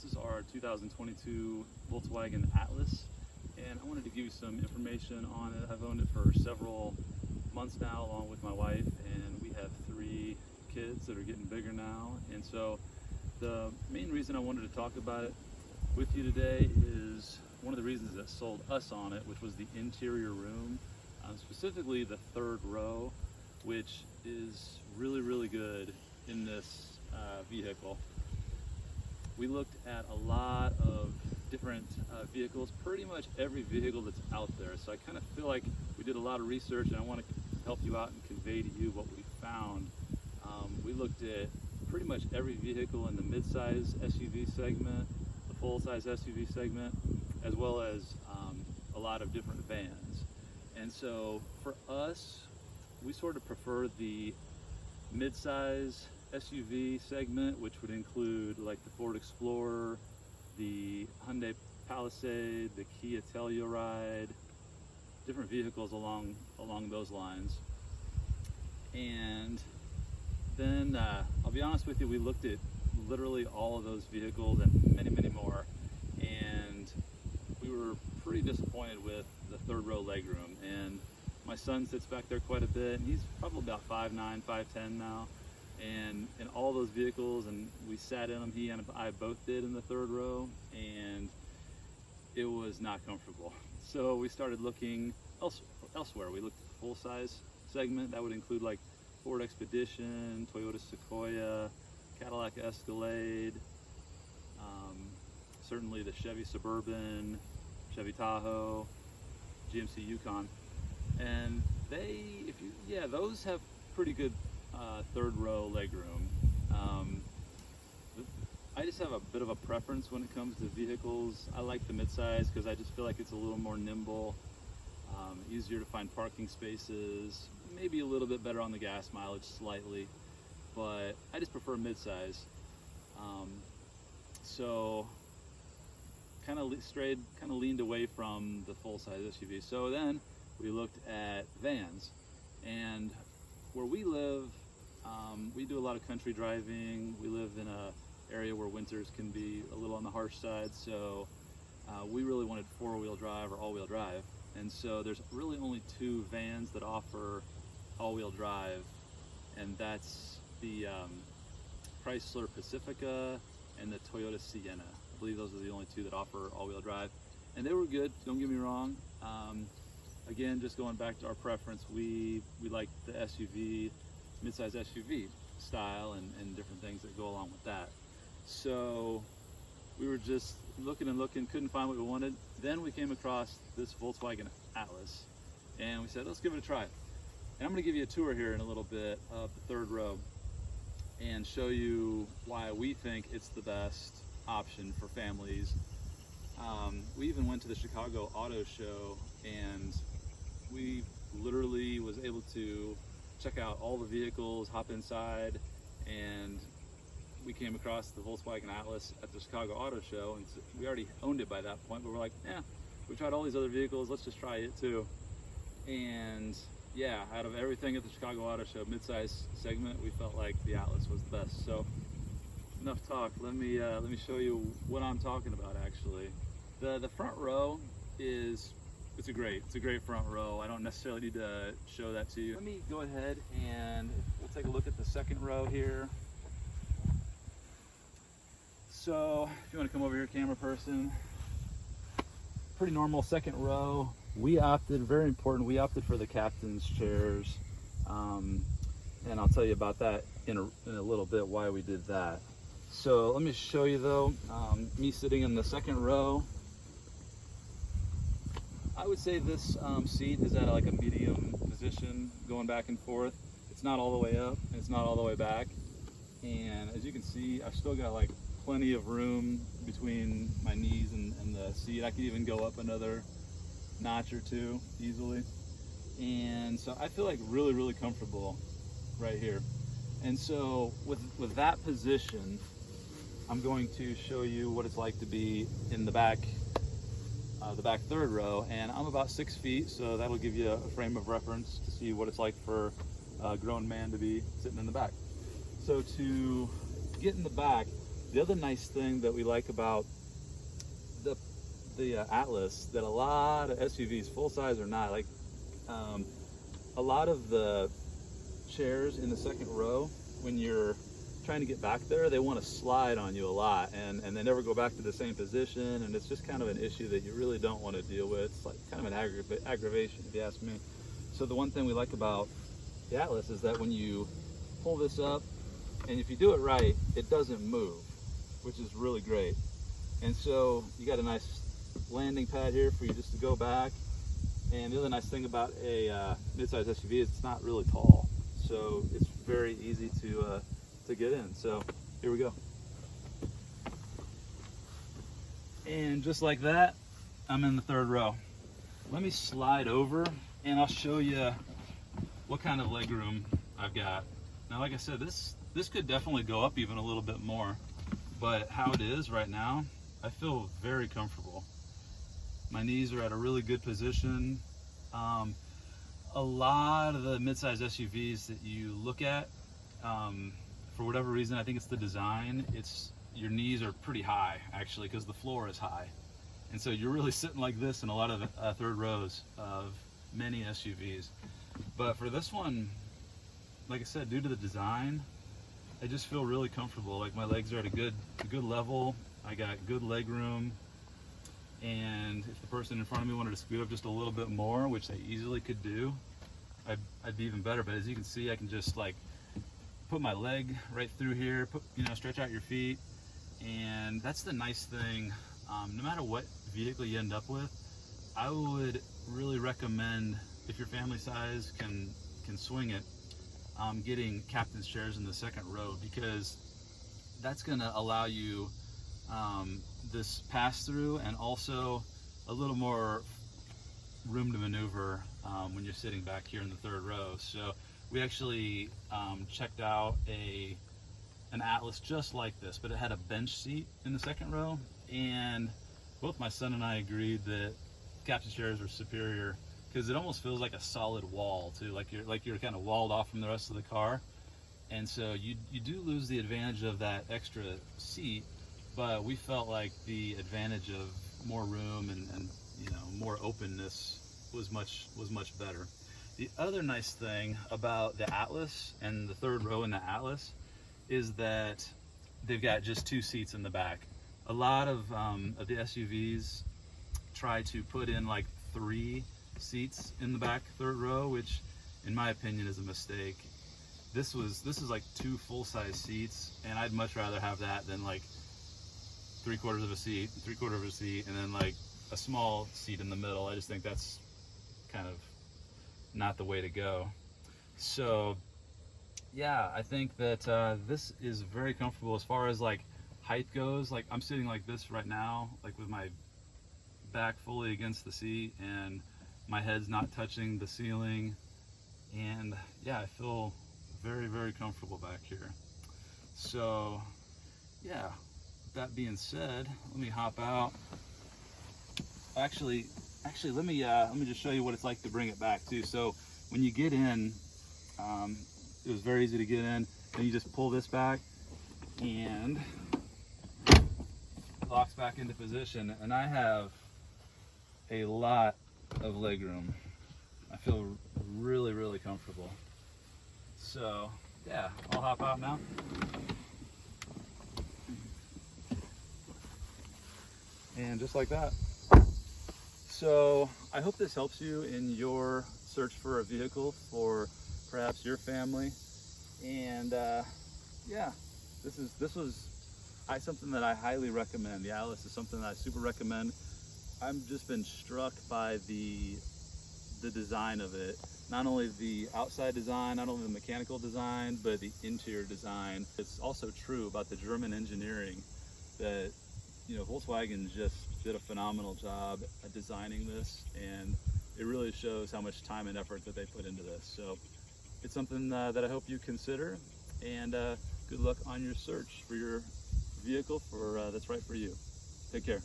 This is our 2022 Volkswagen Atlas, and I wanted to give you some information on it. I've owned it for several months now, along with my wife, and we have 3 kids that are getting bigger now. And so the main reason I wanted to talk about it with you today is one of the reasons that sold us on it, which was the interior room, specifically the 3rd row, which is really good in this vehicle. We looked at a lot of different vehicles, pretty much every vehicle that's out there. So I kind of feel like we did a lot of research, and I want to help you out and convey to you what we found. We looked at pretty much every vehicle in the midsize SUV segment, the full-size SUV segment, as well as a lot of different vans. And so for us, we sort of prefer the midsize SUV segment, which would include like the Ford Explorer, the Hyundai Palisade, the Kia Telluride, different vehicles along those lines. And then I'll be honest with you, we looked at literally all of those vehicles and many more, and we were pretty disappointed with the 3rd row legroom. And my son sits back there quite a bit, and he's probably about 5'9", 5'10" now. And in all those vehicles, and we sat in them, he and I both did in the 3rd row, and it was not comfortable. So we started looking elsewhere. We looked at the full-size segment. That would include like Ford Expedition, Toyota Sequoia, Cadillac Escalade, certainly the Chevy Suburban, Chevy Tahoe, GMC Yukon. And those have pretty good 3rd row legroom. I just have a bit of a preference when it comes to vehicles. I like the midsize because I just feel like it's a little more nimble, easier to find parking spaces, maybe a little bit better on the gas mileage slightly, but I just prefer midsize. So kind of leaned away from the full-size SUV. So then we looked at vans, and where we live, we do a lot of country driving. We live in an area where winters can be a little on the harsh side, so we really wanted 4-wheel drive or all-wheel drive. And so there's really only 2 vans that offer all-wheel drive, and that's the Chrysler Pacifica and the Toyota Sienna. I believe those are the only 2 that offer all-wheel drive, and they were good, don't get me wrong. Again, just going back to our preference, we like the SUV, midsize SUV style and different things that go along with that. So we were just looking, couldn't find what we wanted. Then we came across this Volkswagen Atlas, and we said, let's give it a try. And I'm going to give you a tour here in a little bit of the 3rd row and show you why we think it's the best option for families. We even went to the Chicago Auto Show, and we literally was able to check out all the vehicles, hop inside, and we came across the Volkswagen Atlas at the Chicago Auto Show, and we already owned it by that point, but we're like, we tried all these other vehicles, let's just try it too. And yeah, out of everything at the Chicago Auto Show midsize segment, we felt like the Atlas was the best. So enough talk, let me show you what I'm talking about actually. The front row it's a great front row. I don't necessarily need to show that to you. Let me go ahead and we'll take a look at the 2nd row here. So if you want to come over here, camera person, pretty normal 2nd row. We opted, very important, we opted for the captain's chairs, and I'll tell you about that in a little bit, why we did that. So let me show you though, me sitting in the 2nd row. I would say this seat is at like a medium position, going back and forth. It's not all the way up, and it's not all the way back. And as you can see, I've still got like plenty of room between my knees and the seat. I could even go up another notch or 2 easily. And so I feel like really comfortable right here. And so with that position, I'm going to show you what it's like to be in the back 3rd row, and I'm about 6 feet, so that'll give you a frame of reference to see what it's like for a grown man to be sitting in the back. So to get in the back, The other nice thing that we like about the Atlas, that a lot of SUVs, full size or not, like a lot of the chairs in the second row, when you're trying to get back there, they want to slide on you a lot, and they never go back to the same position, and it's just kind of an issue that you really don't want to deal with. It's like kind of an aggravation, if you ask me. So the one thing we like about the Atlas is that when you pull this up, and if you do it right, it doesn't move, which is really great. And so you got a nice landing pad here for you just to go back. And the other nice thing about a midsize SUV is it's not really tall, so it's very easy to get in. So here we go. And just like that, I'm in the third row. Let me slide over and I'll show you what kind of legroom I've got. Now, like I said, this could definitely go up even a little bit more, but how it is right now, I feel very comfortable. My knees are at a really good position. A lot of the midsize SUVs that you look at, for whatever reason, I think it's the design, your knees are pretty high actually, because the floor is high. And so you're really sitting like this in a lot of the third rows of many SUVs. But for this one, like I said, due to the design, I just feel really comfortable. Like my legs are at a good level. I got good leg room. And if the person in front of me wanted to scoot up just a little bit more, which they easily could do, I'd be even better. But as you can see, I can just like put my leg right through here, stretch out your feet. And that's the nice thing. No matter what vehicle you end up with, I would really recommend, if your family size can swing it, getting captain's chairs in the second row, because that's going to allow you this pass through and also a little more room to maneuver when you're sitting back here in the third row. So we actually checked out an Atlas just like this, but it had a bench seat in the second row, and both my son and I agreed that captain chairs are superior because it almost feels like a solid wall too, like you're kind of walled off from the rest of the car. And so you do lose the advantage of that extra seat, but we felt like the advantage of more room and more openness was much better. The other nice thing about the Atlas and the third row in the Atlas is that they've got just 2 seats in the back. A lot of the SUVs try to put in like 3 seats in the back third row, which in my opinion is a mistake. This is like 2 full-size seats, and I'd much rather have that than like 3/4 of a seat, 3/4 of a seat, and then like a small seat in the middle. I just think that's kind of not the way to go. So yeah, I think that this is very comfortable as far as like height goes. Like I'm sitting like this right now, like with my back fully against the seat and my head's not touching the ceiling, and yeah, I feel very, very comfortable back here. So yeah, that being said, let me hop out. Actually let me just show you what it's like to bring it back too. So when you get in, it was very easy to get in. Then you just pull this back and it locks back into position, and I have a lot of leg room. I feel really, really comfortable. So yeah, I'll hop out now. And just like that. So I hope this helps you in your search for a vehicle for perhaps your family. And yeah, this was something that I highly recommend. The Atlas is something that I super recommend. I've just been struck by the design of it. Not only the outside design, not only the mechanical design, but the interior design. It's also true about the German engineering that, Volkswagen just did a phenomenal job at designing this, and it really shows how much time and effort that they put into this. So it's something that I hope you consider, and good luck on your search for your vehicle that's right for you. Take care.